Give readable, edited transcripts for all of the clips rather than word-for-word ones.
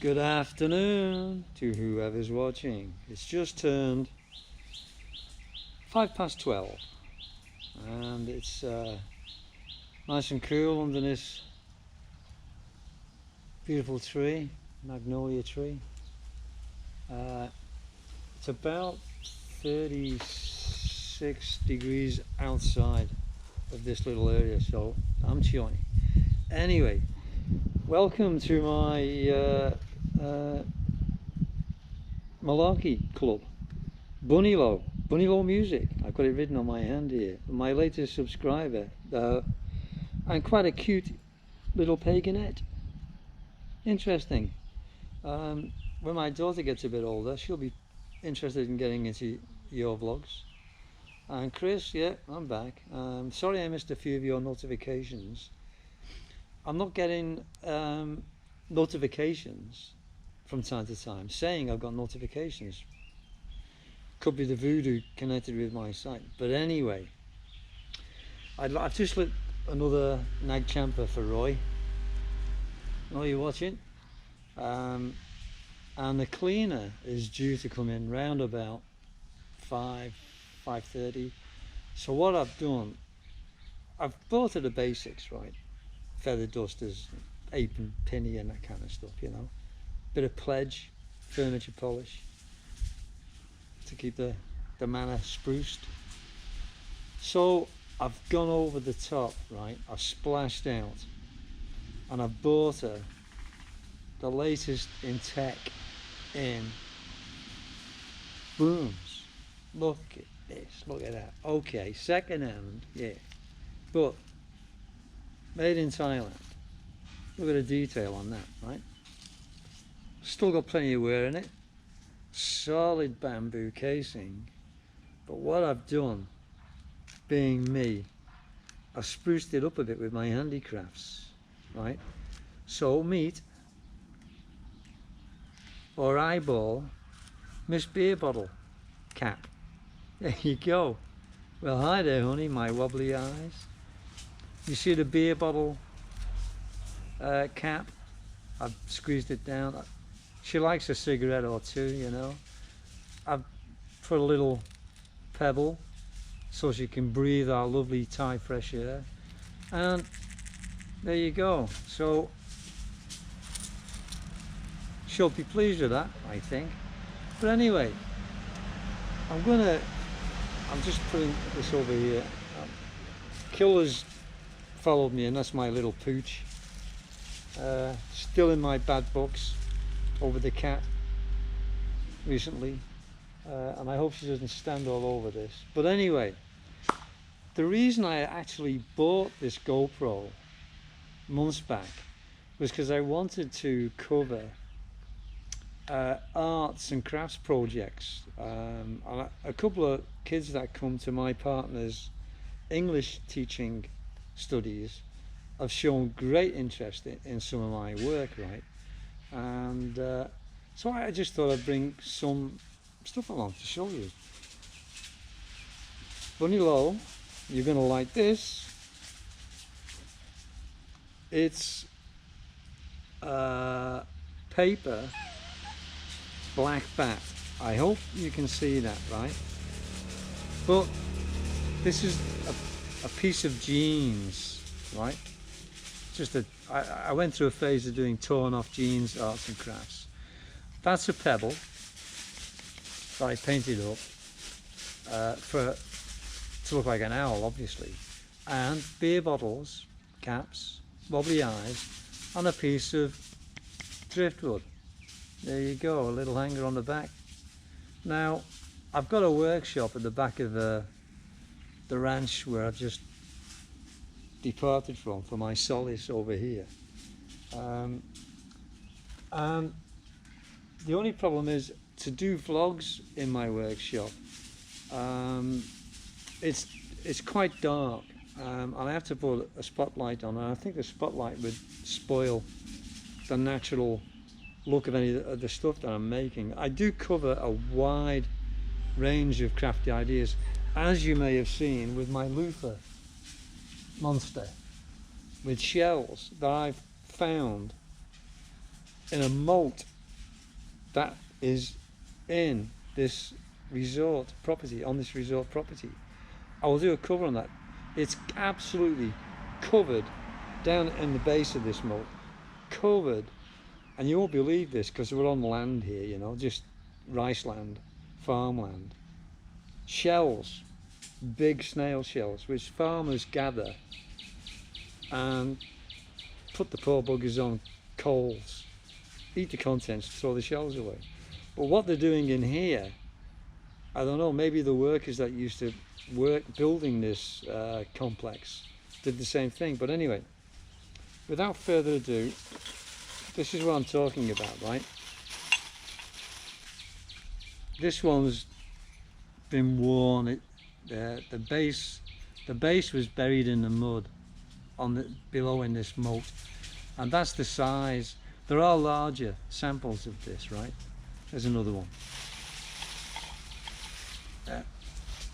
Good afternoon to whoever's watching. It's just turned 12:05 and it's nice and cool under this beautiful tree, magnolia tree. It's about 36 degrees outside of this little area, so I'm chilling. Anyway, welcome to my malarkey club, Bunny Low Music. I've got it written on my hand here. My latest subscriber, and quite a cute little paganette. Interesting. When my daughter gets a bit older, she'll be interested in getting into your vlogs. And Chris, yeah, I'm back. Sorry I missed a few of your notifications. I'm not getting notifications from time to time saying I've got notifications. Could be the voodoo connected with my site. But anyway, I've just lit another nag champer for Roy. Are you watching? And the cleaner is due to come in round about 5:30. So what I've done, I've bought her the basics, right? Feather dusters, apron, pinny and that kind of stuff, you know. Bit of pledge, furniture polish to keep the manor spruced. So I've gone over the top, right? I've splashed out and I've bought her the latest in tech in brooms. Look at this, look at that. Okay, second hand, yeah, but made in Thailand. Look at the detail on that, right? Still got plenty of wear in it. Solid bamboo casing. But what I've done, being me, I spruced it up a bit with my handicrafts, right? So meet or eyeball Miss Beer Bottle cap. There you go. Well, hi there, honey, my wobbly eyes. You see the beer bottle cap? I've squeezed it down. She likes a cigarette or two, you know. I've put a little pebble so she can breathe our lovely Thai fresh air. And there you go. So she'll be pleased with that, I think. But anyway, I'm just putting this over here. Killer's followed me, and that's my little pooch. Still in my bad books over the cat recently, and I hope she doesn't stand all over this. But anyway, the reason I actually bought this GoPro months back was because I wanted to cover arts and crafts projects. A couple of kids that come to my partner's English teaching studies have shown great interest in some of my work, right? And so I just thought I'd bring some stuff along to show you. Bunny Low, you're gonna like this. It's paper black bat. I hope you can see that, right? But this is a piece of jeans, right? I went through a phase of doing torn off jeans arts and crafts. That's a pebble that I painted up to look like an owl, obviously, and beer bottles, caps, wobbly eyes, and a piece of driftwood. There you go, a little hanger on the back. Now, I've got a workshop at the back of the ranch where I've just departed from for my solace over here. And the only problem is to do vlogs in my workshop. It's quite dark, and I have to put a spotlight on, and I think the spotlight would spoil the natural look of any of the stuff that I'm making. I do cover a wide range of crafty ideas, as you may have seen with my loofah monster with shells that I've found in a moat that is in this resort property, on this resort property. I will do a cover on that. It's absolutely covered down in the base of this moat, covered, and you won't believe this because we're on land here, you know, just rice land, farmland. Shells, big snail shells, which farmers gather and put the poor buggers on coals, eat the contents, throw the shells away. But what they're doing in here, I don't know, maybe the workers that used to work building this complex did the same thing. But anyway, without further ado, this is what I'm talking about, right? This one's been worn. The base was buried in the mud on the below in this moat, and that's the size. There are larger samples of this, right? There's another one.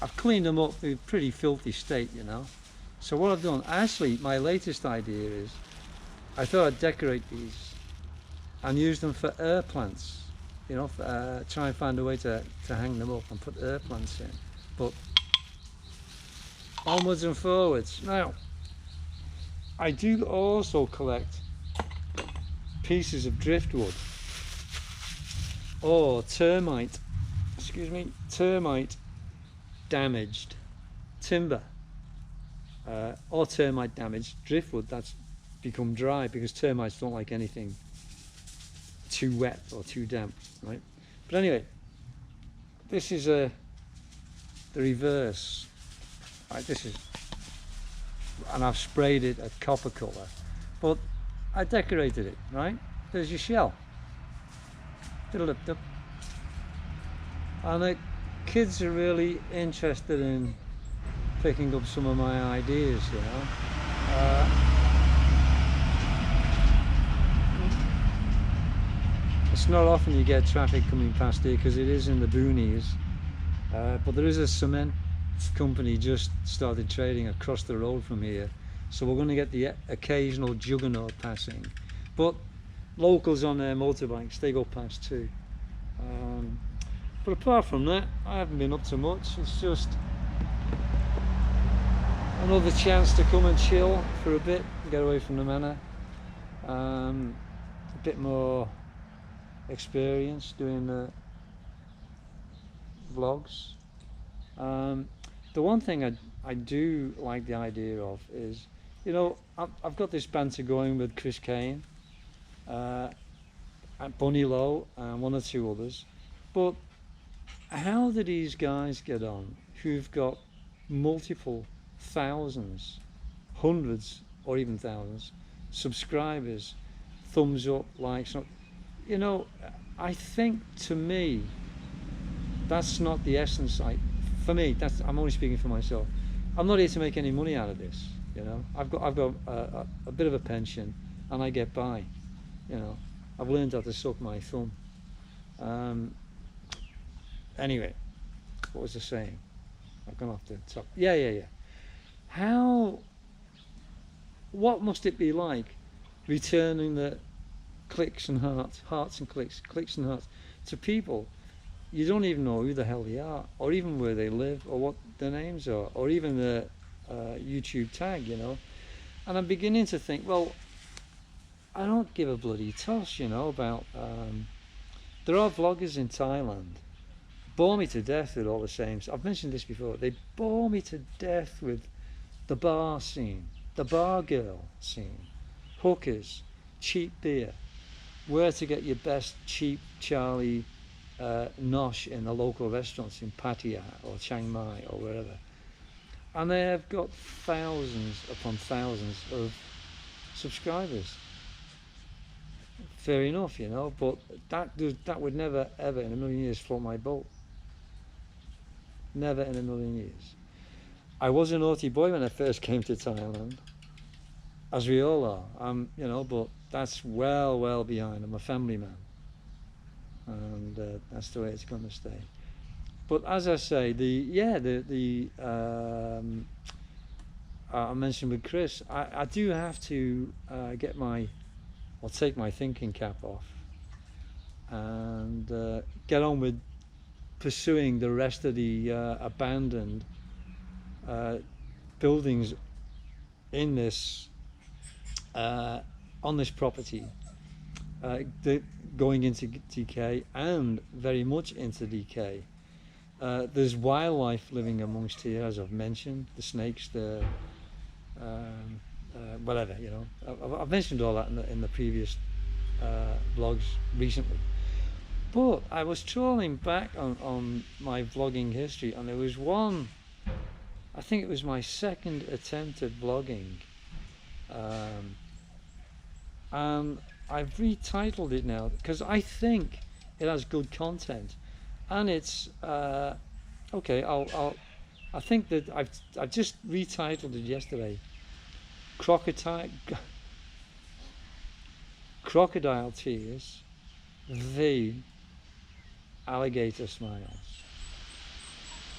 I've cleaned them up in a pretty filthy state, you know. So what I've done, actually, my latest idea is, I thought I'd decorate these and use them for air plants. You know, try and find a way to hang them up and put air plants in. But onwards and forwards. Now, I do also collect pieces of driftwood or termite damaged timber, or termite damaged driftwood that's become dry, because termites don't like anything too wet or too damp, right? But anyway, this is the reverse, right? This is, and I've sprayed it a copper colour, but I decorated it, right? There's your shell. And the kids are really interested in picking up some of my ideas, you know. It's not often you get traffic coming past here because it is in the boonies, but there is a cement company just started trading across the road from here, so we're going to get the occasional juggernaut passing, but locals on their motorbikes, they go past too. But apart from that, I haven't been up to much. It's just another chance to come and chill for a bit, get away from the manor. A bit more experience doing the vlogs. The one thing I do like the idea of is, you know, I've got this banter going with Chris Kane, and Bunny Lowe, and one or two others, but how do these guys get on who've got multiple thousands, hundreds or even thousands subscribers, thumbs up, likes? You know, I think, to me, that's not the essence. For me, I'm only speaking for myself. I'm not here to make any money out of this, you know. I've got a bit of a pension and I get by, you know. I've learned how to suck my thumb. Anyway, what was I saying? I've gone off the top. Yeah. What must it be like returning the clicks and hearts and clicks and hearts to people you don't even know who the hell they are, or even where they live, or what their names are, or even the YouTube tag, you know. And I'm beginning to think, well, I don't give a bloody toss, you know, about there are vloggers in Thailand bore me to death with all the same. I've mentioned this before. They bore me to death with the bar scene, the bar girl scene, hookers, cheap beer, where to get your best cheap Charlie nosh in the local restaurants in Pattaya or Chiang Mai or wherever. And they have got thousands upon thousands of subscribers. Fair enough, you know, but that would never ever in a million years float my boat. Never in a million years. I was a naughty boy when I first came to Thailand, as we all are, you know, but that's well behind. I'm a family man, and that's the way it's going to stay. But as I say, I mentioned with Chris, I do have to take my thinking cap off and get on with pursuing the rest of the abandoned uh, buildings in this on this property, going into decay and very much into decay. There's wildlife living amongst here, as I've mentioned, the snakes, the whatever, you know. I've mentioned all that in the previous vlogs recently. But I was trolling back on my vlogging history, and there was one, I think it was my second attempt at vlogging, and I've retitled it now because I think it has good content, and it's okay. I think that I've just retitled it yesterday. Crocodile tears, the alligator smiles,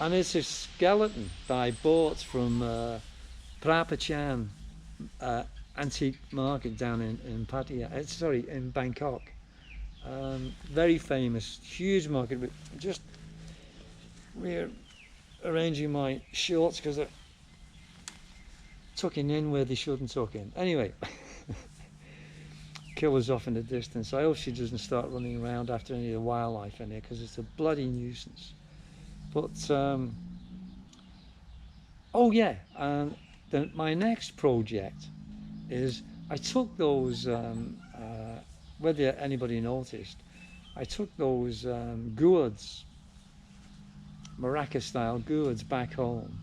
and it's a skeleton that I bought from Prapachan antique market down in Pattaya. Sorry, in Bangkok. Very famous, huge market. Just we're arranging my shorts because they're tucking in where they shouldn't tuck in. Anyway, killer's off in the distance. I hope she doesn't start running around after any of the wildlife in here because it's a bloody nuisance. But oh yeah, and my next project is I took those whether anybody noticed, I took those gourds, maraca style gourds, back home,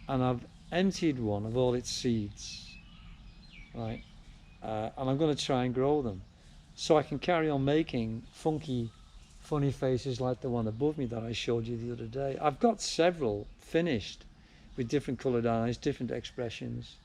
and I've emptied one of all its seeds, right, and I'm going to try and grow them so I can carry on making funny faces like the one above me that I showed you the other day. I've got several finished with different coloured eyes, different expressions,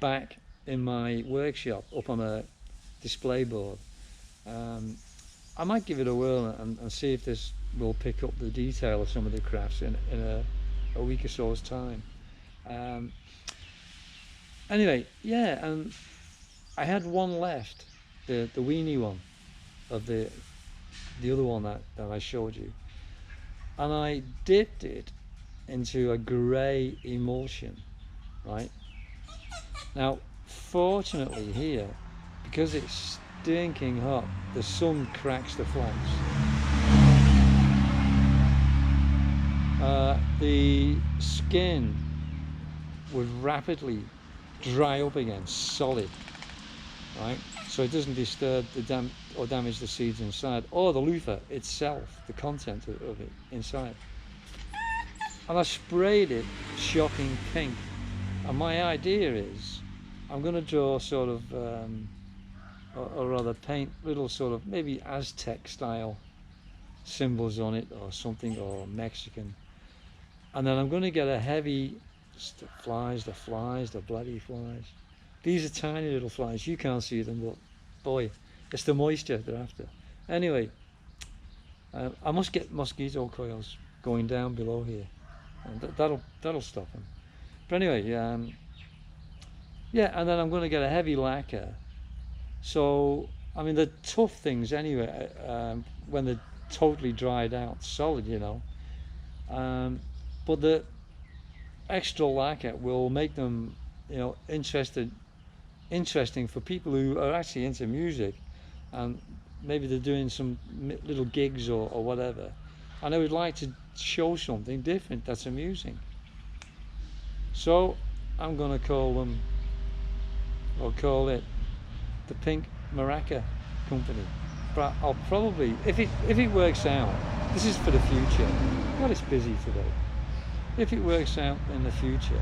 back in my workshop up on a display board. I might give it a whirl and see if this will pick up the detail of some of the crafts in a week or so's time. Anyway, yeah, and I had one left, the weenie one of the other one that I showed you, and I dipped it into a grey emulsion, right? Now, fortunately here, because it's stinking hot, the sun cracks the flax. The skin would rapidly dry up again, solid, right? So it doesn't disturb or damage the seeds inside, or the loofah itself, the content of it inside. And I sprayed it shocking pink. And my idea is, I'm going to draw sort of, or rather paint little sort of maybe Aztec style symbols on it or something, or Mexican. And then I'm going to get a heavy, the bloody flies. These are tiny little flies, you can't see them, but boy, it's the moisture they're after. Anyway, I must get mosquito coils going down below here, and that'll stop them. But anyway, yeah, and then I'm going to get a heavy lacquer. So, I mean, the tough things anyway, when they're totally dried out, solid, you know. But the extra lacquer will make them, you know, interesting for people who are actually into music, and maybe they're doing some little gigs or whatever, and I would like to show something different that's amusing. So I'm going to call it the Pink Maraca Company. But I'll probably, if it works out, this is for the future. God, it's busy today. If it works out in the future,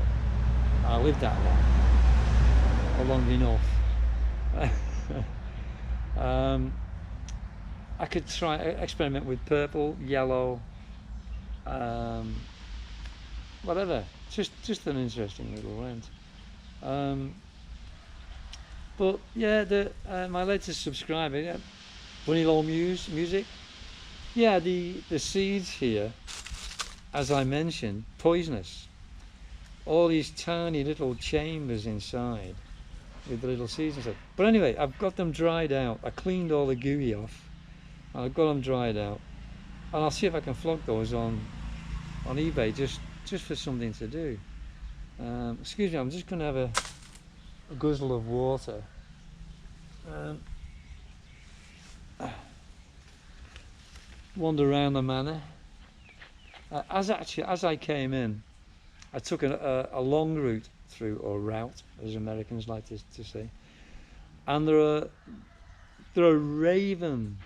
I'll live that long, or long enough. I could try experiment with purple, yellow, whatever. Just an interesting little rant. But yeah, my latest subscriber, yeah, Bunny Low Music. Yeah, the seeds here, as I mentioned, poisonous. All these tiny little chambers inside with the little seeds and stuff. But anyway, I've got them dried out. I cleaned all the gooey off, I've got them dried out, and I'll see if I can flog those on eBay just for something to do. Excuse me, I'm just going to have a guzzle of water. Wander around the manor. As I came in, I took a long route through, or route, as Americans like to say, and there are raven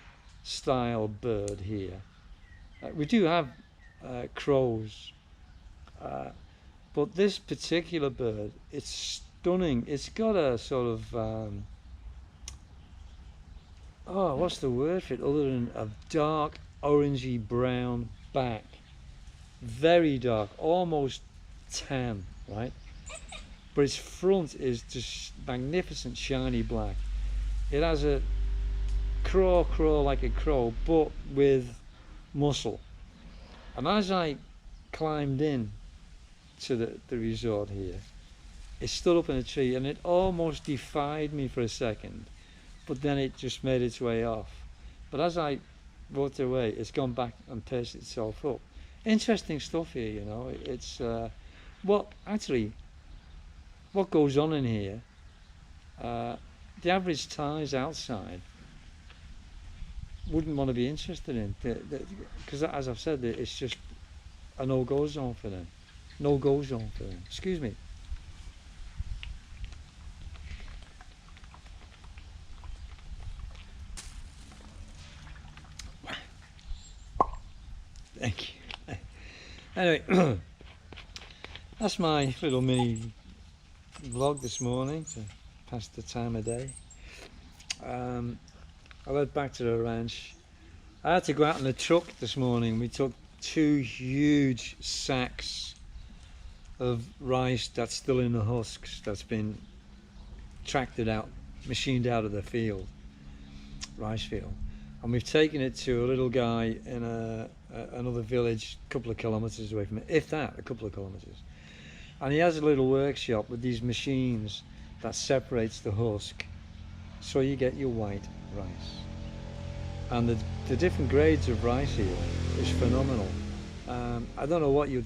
style bird here. We do have crows, but this particular bird, it's stunning. It's got a sort of what's the word for it other than a dark orangey brown back, very dark, almost tan, right? But its front is just magnificent shiny black. It has a craw like a crow, but with muscle. And as I climbed in to the resort here, it stood up in a tree and it almost defied me for a second, but then it just made its way off. But as I walked away, it's gone back and paced itself up. Interesting stuff here, you know. It's what goes on in here. The average Thais outside wouldn't want to be interested in, because as I've said, it's just a no-go zone for them. No-go zone for them. Excuse me. Thank you. Anyway, that's my little mini vlog this morning to pass the time of day. I went back to the ranch. I had to go out in the truck this morning. We took 2 huge sacks of rice that's still in the husks, that's been tracted out, machined out of the field, rice field. And we've taken it to a little guy in another village a couple of kilometres away from it, if that, a couple of kilometres. And he has a little workshop with these machines that separates the husk, so you get your white rice. And the different grades of rice here is phenomenal. I don't know what you